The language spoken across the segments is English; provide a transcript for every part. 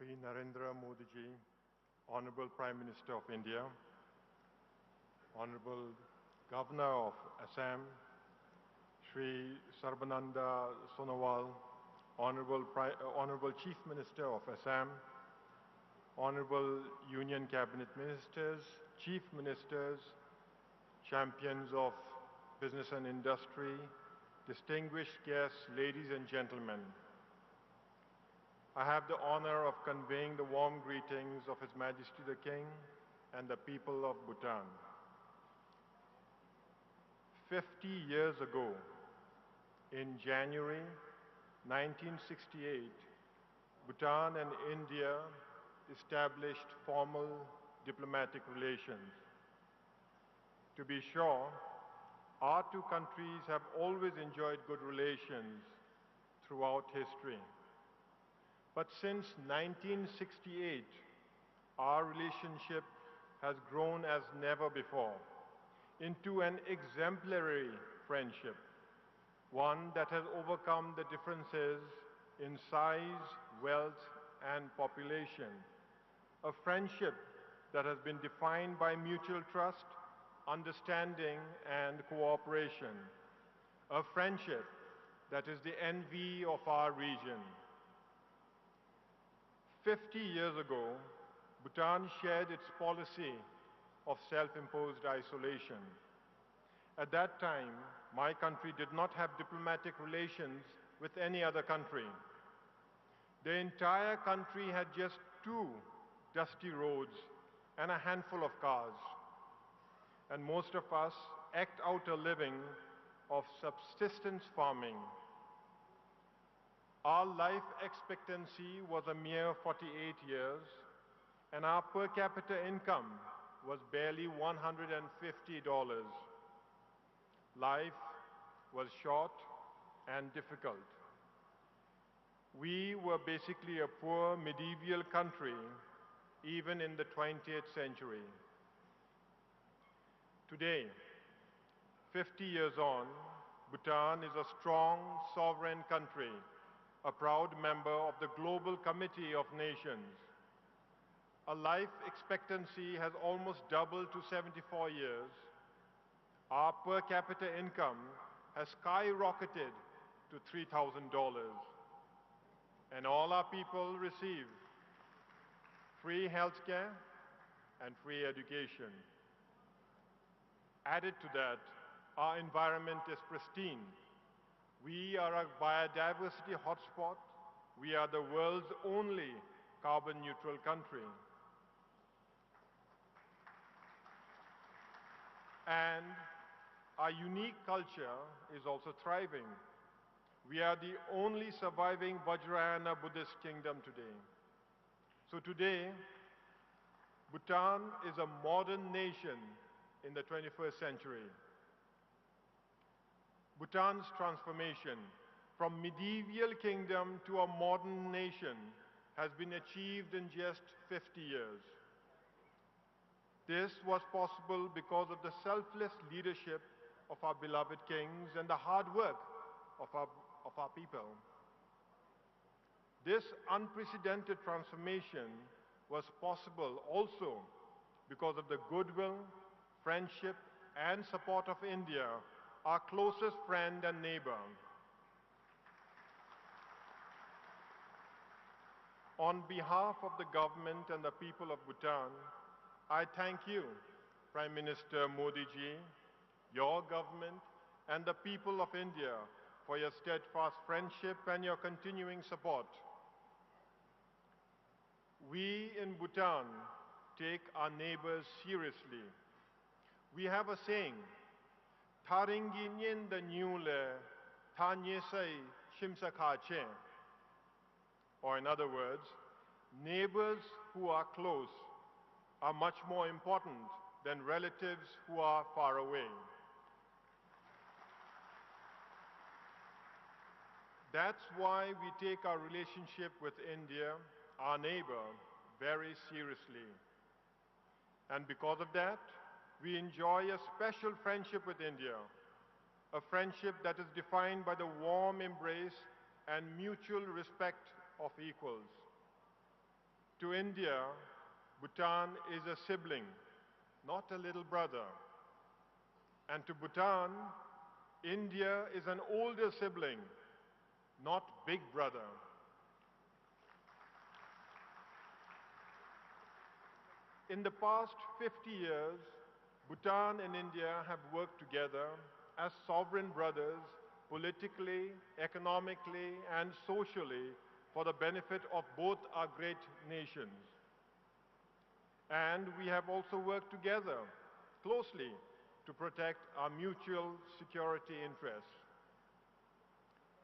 Shri Narendra Modi ji, Honorable Prime Minister of India, Honorable Governor of Assam, Shri Sarbananda Sonowal, Honorable Chief Minister of Assam, Honorable Union Cabinet Ministers, Chief Ministers, champions of business and industry, distinguished guests, ladies and gentlemen. I have the honor of conveying the warm greetings of His Majesty the King and the people of Bhutan. 50 years ago, in January 1968, Bhutan and India established formal diplomatic relations. To be sure, our two countries have always enjoyed good relations throughout history. But since 1968, our relationship has grown as never before into an exemplary friendship, one that has overcome the differences in size, wealth, and population, a friendship that has been defined by mutual trust, understanding, and cooperation, a friendship that is the envy of our region. 50 years ago, Bhutan shared its policy of self-imposed isolation. At that time, my country did not have diplomatic relations with any other country. The entire country had just 2 dusty roads and a handful of cars. And most of us eked out a living of subsistence farming. Our life expectancy was a mere 48 years, and our per capita income was barely $150. Life was short and difficult. We were basically a poor medieval country, even in the 20th century. Today, 50 years on, Bhutan is a strong, sovereign country, a proud member of the Global Committee of Nations. Our life expectancy has almost doubled to 74 years. Our per capita income has skyrocketed to $3,000. And all our people receive free health care and free education. Added to that, our environment is pristine. We are a biodiversity hotspot. We are the world's only carbon neutral country. And our unique culture is also thriving. We are the only surviving Vajrayana Buddhist kingdom today. So today, Bhutan is a modern nation in the 21st century. Bhutan's transformation from medieval kingdom to a modern nation has been achieved in just 50 years. This was possible because of the selfless leadership of our beloved kings and the hard work of our people. This unprecedented transformation was possible also because of the goodwill, friendship, and support of India, our closest friend and neighbor. On behalf of the government and the people of Bhutan, I thank you, Prime Minister Modi ji, your government, and the people of India for your steadfast friendship and your continuing support. We in Bhutan take our neighbors seriously. We have a saying, Tharingin the Nyule, Thanyesai Shimsakhache. Or in other words, neighbors who are close are much more important than relatives who are far away. That's why we take our relationship with India, our neighbor, very seriously. And because of that, we enjoy a special friendship with India, a friendship that is defined by the warm embrace and mutual respect of equals. To India, Bhutan is a sibling, not a little brother. And to Bhutan, India is an older sibling, not big brother. In the past 50 years, Bhutan and India have worked together as sovereign brothers politically, economically, and socially for the benefit of both our great nations. And we have also worked together closely to protect our mutual security interests.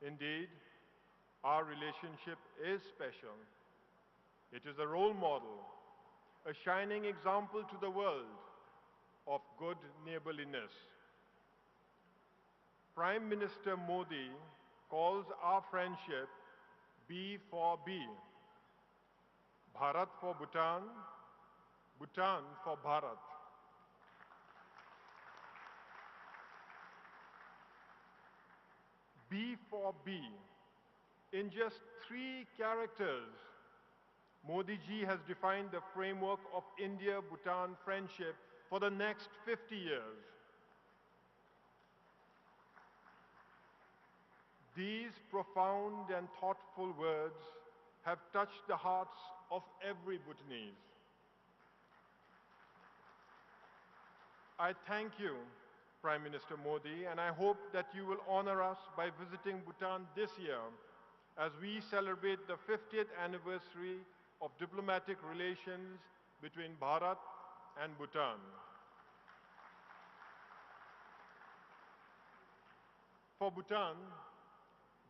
Indeed, our relationship is special. It is a role model, a shining example to the world of good neighborliness. Prime Minister Modi calls our friendship B for B. Bharat for Bhutan, Bhutan for Bharat. B for B. In just 3 characters, Modi ji has defined the framework of India-Bhutan friendship for the next 50 years. These profound and thoughtful words have touched the hearts of every Bhutanese. I thank you, Prime Minister Modi, and I hope that you will honor us by visiting Bhutan this year as we celebrate the 50th anniversary of diplomatic relations between Bharat and Bhutan. For Bhutan,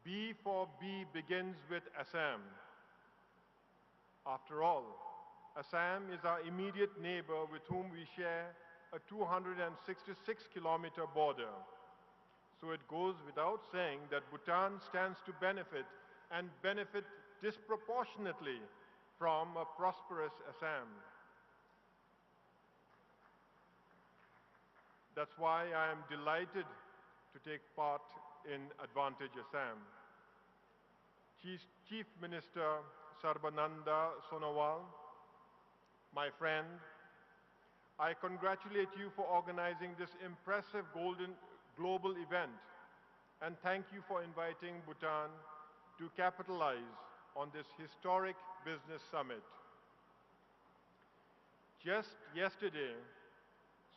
B for B begins with Assam. After all, Assam is our immediate neighbor with whom we share a 266-kilometer border. So it goes without saying that Bhutan stands to benefit and benefit disproportionately from a prosperous Assam. That's why I am delighted to take part in Advantage Assam. Chief Minister Sarbananda Sonowal, my friend, I congratulate you for organizing this impressive global event and thank you for inviting Bhutan to capitalize on this historic business summit. Just yesterday,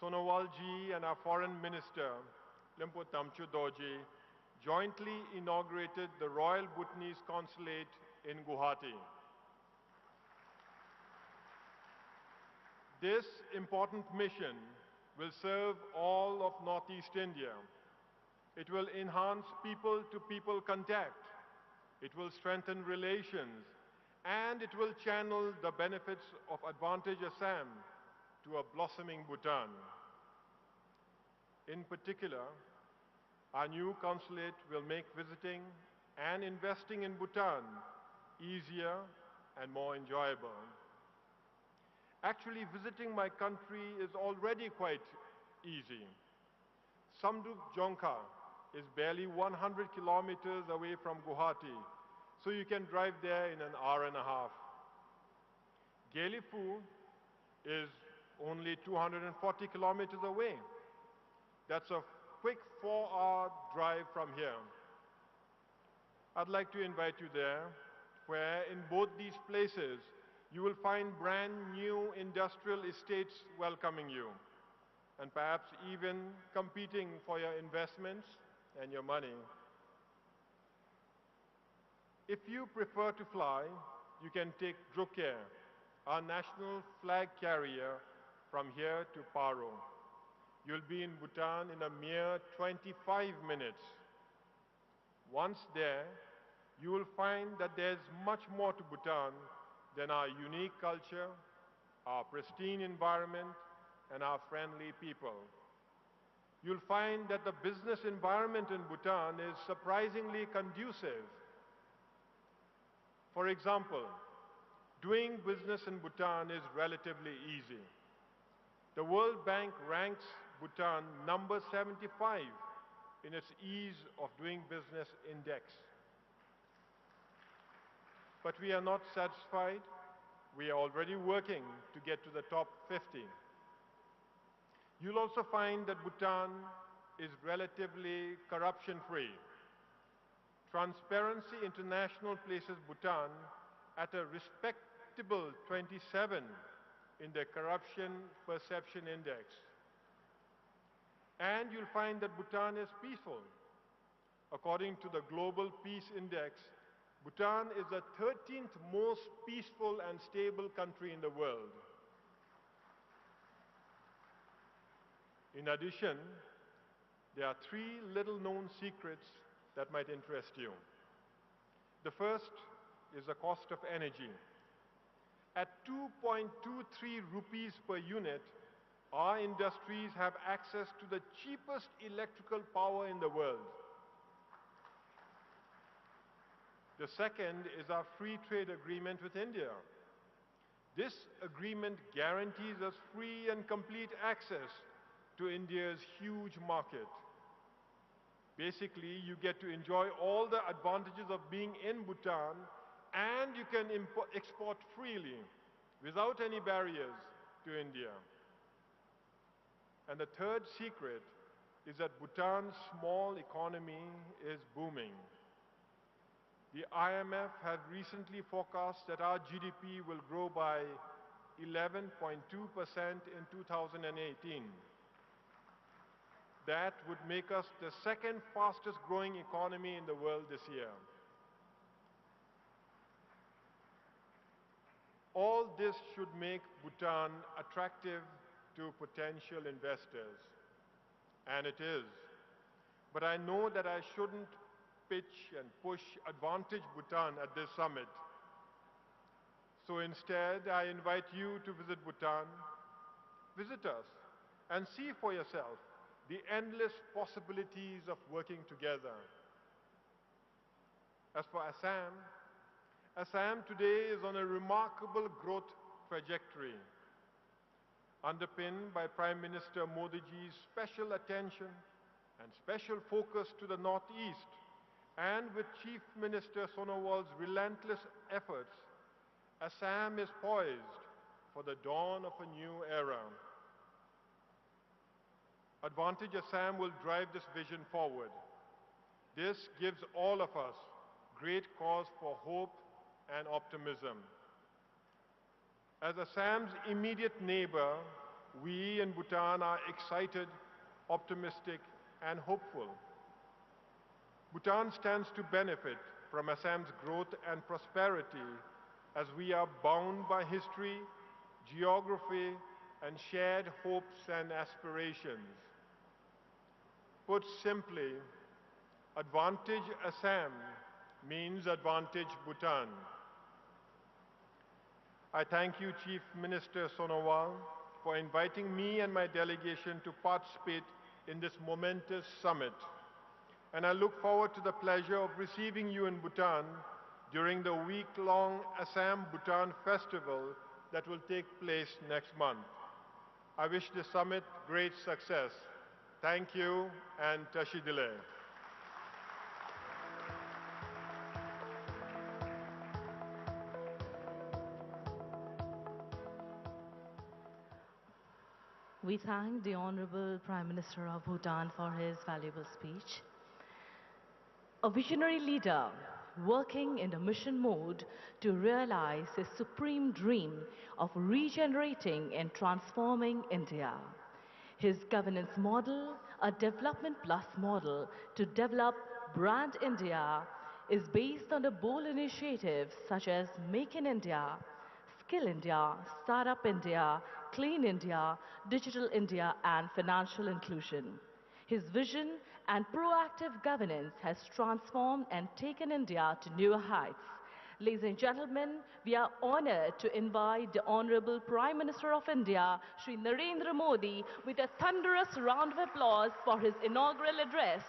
Sonowal ji and our Foreign Minister, Limpo Tamchu Dorji, jointly inaugurated the Royal Bhutanese Consulate in Guwahati. This important mission will serve all of Northeast India. It will enhance people-to-people contact. It will strengthen relations, and it will channel the benefits of Advantage Assam to a blossoming Bhutan. In particular, our new consulate will make visiting and investing in Bhutan easier and more enjoyable. Actually, visiting my country is already quite easy. Samduk Jongka is barely 100 kilometers away from Guwahati, so you can drive there in an hour and a half. Gaelifu is only 240 kilometers away. That's a quick 4-hour drive from here. I'd like to invite you there, where in both these places, you will find brand new industrial estates welcoming you, and perhaps even competing for your investments and your money. If you prefer to fly, you can take Drukgyal, our national flag carrier, from here to Paro. You'll be in Bhutan in a mere 25 minutes. Once there, you will find that there's much more to Bhutan than our unique culture, our pristine environment, and our friendly people. You'll find that the business environment in Bhutan is surprisingly conducive. For example, doing business in Bhutan is relatively easy. The World Bank ranks Bhutan number 75 in its Ease of Doing Business Index. But we are not satisfied. We are already working to get to the top 50. You'll also find that Bhutan is relatively corruption-free. Transparency International places Bhutan at a respectable 27 in the Corruption Perception Index. And you'll find that Bhutan is peaceful. According to the Global Peace Index, Bhutan is the 13th most peaceful and stable country in the world. In addition, there are 3 little-known secrets that might interest you. The first is the cost of energy. At 2.23 rupees per unit, our industries have access to the cheapest electrical power in the world. The second is our free trade agreement with India. This agreement guarantees us free and complete access to India's huge market. Basically, you get to enjoy all the advantages of being in Bhutan, and you can export freely without any barriers to India. And the third secret is that Bhutan's small economy is booming. The IMF had recently forecast that our GDP will grow by 11.2% in 2018. That would make us the second fastest growing economy in the world this year. All this should make Bhutan attractive to potential investors. And it is. But I know that I shouldn't pitch and push Advantage Bhutan at this summit. So instead, I invite you to visit Bhutan, visit us, and see for yourself the endless possibilities of working together. As for Assam, Assam today is on a remarkable growth trajectory, underpinned by Prime Minister Modi's special attention and special focus to the Northeast, and with Chief Minister Sonowal's relentless efforts, Assam is poised for the dawn of a new era. Advantage Assam will drive this vision forward. This gives all of us great cause for hope and optimism. As Assam's immediate neighbor, we in Bhutan are excited, optimistic, and hopeful. Bhutan stands to benefit from Assam's growth and prosperity as we are bound by history, geography, and shared hopes and aspirations. Put simply, Advantage Assam means Advantage Bhutan. I thank you, Chief Minister Sonowal, for inviting me and my delegation to participate in this momentous summit. And I look forward to the pleasure of receiving you in Bhutan during the week-long Assam-Bhutan Festival that will take place next month. I wish this summit great success. Thank you, and Tashi Dile. We thank the Honorable Prime Minister of Bhutan for his valuable speech. A visionary leader working in the mission mode to realize his supreme dream of regenerating and transforming India. His governance model, a development plus model to develop Brand India, is based on the bold initiatives such as Make in India, Skill India, Startup India, Clean India, Digital India, and financial inclusion. His vision and proactive governance has transformed and taken India to newer heights. Ladies and gentlemen, we are honored to invite the Honorable Prime Minister of India, Shri Narendra Modi, with a thunderous round of applause for his inaugural address.